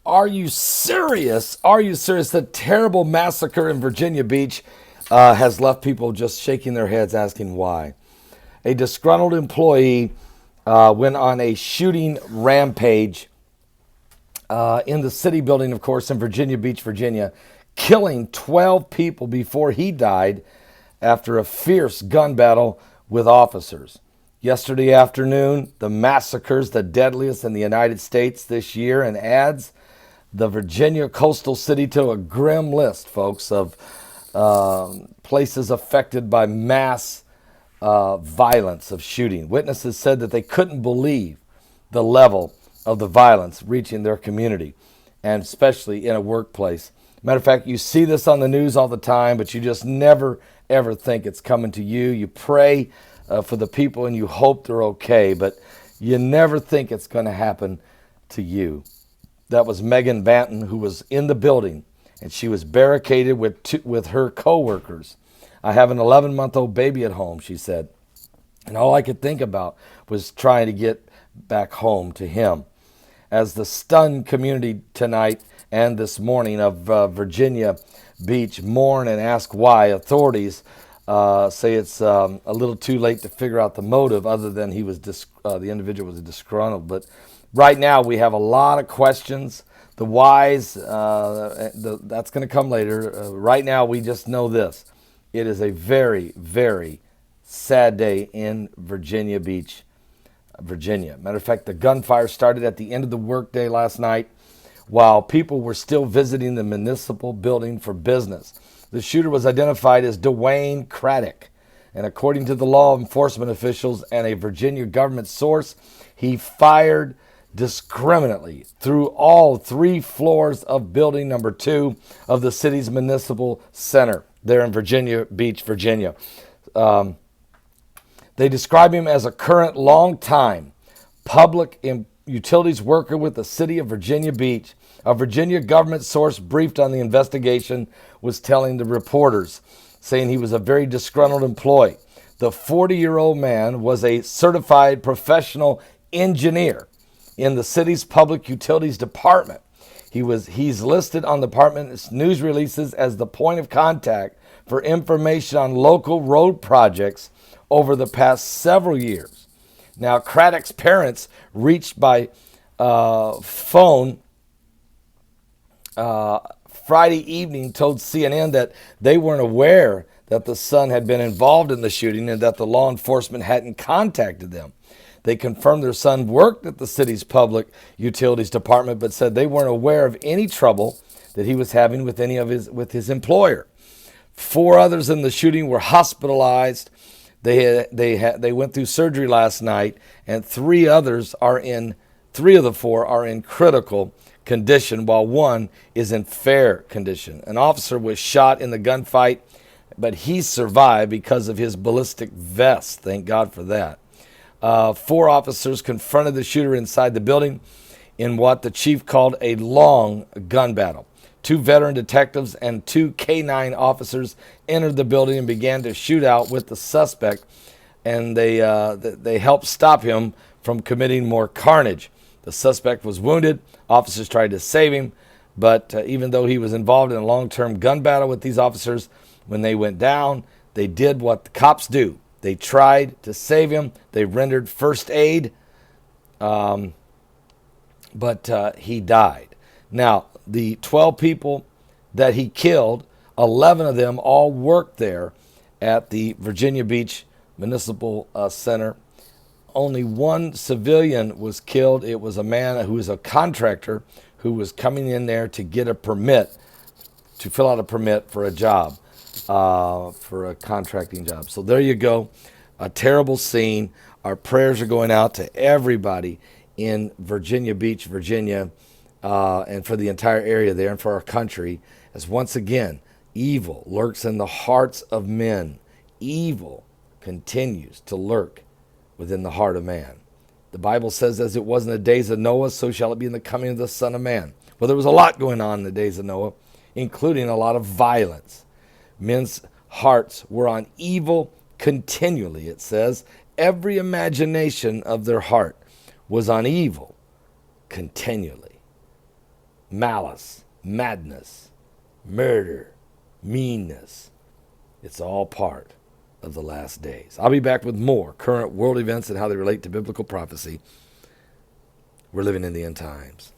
Are you serious? Are you serious? The terrible massacre in Virginia Beach has left people just shaking their heads asking why. A disgruntled employee went on a shooting rampage in the city building, of course, in Virginia Beach, Virginia, killing 12 people before he died after a fierce gun battle with officers. Yesterday afternoon, the massacres, the deadliest in the United States this year, and adds the Virginia coastal city to a grim list, folks, of places affected by mass violence of shooting. Witnesses said that they couldn't believe the level of the violence reaching their community, and especially in a workplace. Matter of fact, you see this on the news all the time, but you just never, ever think it's coming to you. You pray for the people and you hope they're okay, but you never think it's going to happen to you. That was Megan Banton, who was in the building, and she was barricaded with her coworkers. I have an 11-month-old baby at home, she said, and all I could think about was trying to get back home to him. As the stunned community tonight and this morning of Virginia Beach mourn and ask why, authorities say it's a little too late to figure out the motive, other than he was the individual was disgruntled. But right now we have a lot of questions. The whys, that's going to come later. Right now we just know this. It is a very, very sad day in Virginia Beach, Virginia. Matter of fact, the gunfire started at the end of the workday last night while people were still visiting the municipal building for business. The shooter was identified as Dwayne Craddock, and according to the law enforcement officials and a Virginia government source, he fired discriminately through all 3 floors of building number 2 of the city's municipal center there in Virginia Beach, Virginia. They describe him as a current long-time public utilities worker with the city of Virginia Beach. A Virginia government source briefed on the investigation was telling the reporters, saying he was a very disgruntled employee. The 40-year-old man was a certified professional engineer in the city's public utilities department. He's listed on the department's news releases as the point of contact for information on local road projects over the past several years. Now, Craddock's parents reached by phone Friday evening told CNN that they weren't aware that the son had been involved in the shooting and that the law enforcement hadn't contacted them. They confirmed their son worked at the city's public utilities department, but said they weren't aware of any trouble that he was having with his employer. 4 others in the shooting were hospitalized. They went through surgery last night, and 3 of the 4 are in critical condition, while 1 is in fair condition. An officer was shot in the gunfight, but he survived because of his ballistic vest. Thank God for that. 4 officers confronted the shooter inside the building in what the chief called a long gun battle. 2 veteran detectives and 2 K-9 officers entered the building and began to shoot out with the suspect, and they helped stop him from committing more carnage. The suspect was wounded. Officers tried to save him, but even though he was involved in a long-term gun battle with these officers, when they went down, they did what the cops do. They tried to save him. They rendered first aid, but he died. Now, the 12 people that he killed, 11 of them all worked there at the Virginia Beach Municipal Center. Only 1 civilian was killed. It was a man who was a contractor who was coming in there to get a permit, to fill out a permit for a job, for a contracting job. So there you go. A terrible scene. Our prayers are going out to everybody in Virginia Beach, Virginia, and for the entire area there and for our country, as once again, evil lurks in the hearts of men. Evil continues to lurk within the heart of man. The Bible says, as it was in the days of Noah, so shall it be in the coming of the Son of Man. Well, there was a lot going on in the days of Noah, including a lot of violence. Men's hearts were on evil continually, it says. Every imagination of their heart was on evil continually. malice, madness, murder, meanness. It's all part of the last days. I'll be back with more current world events and how they relate to biblical prophecy. We're living in the end times.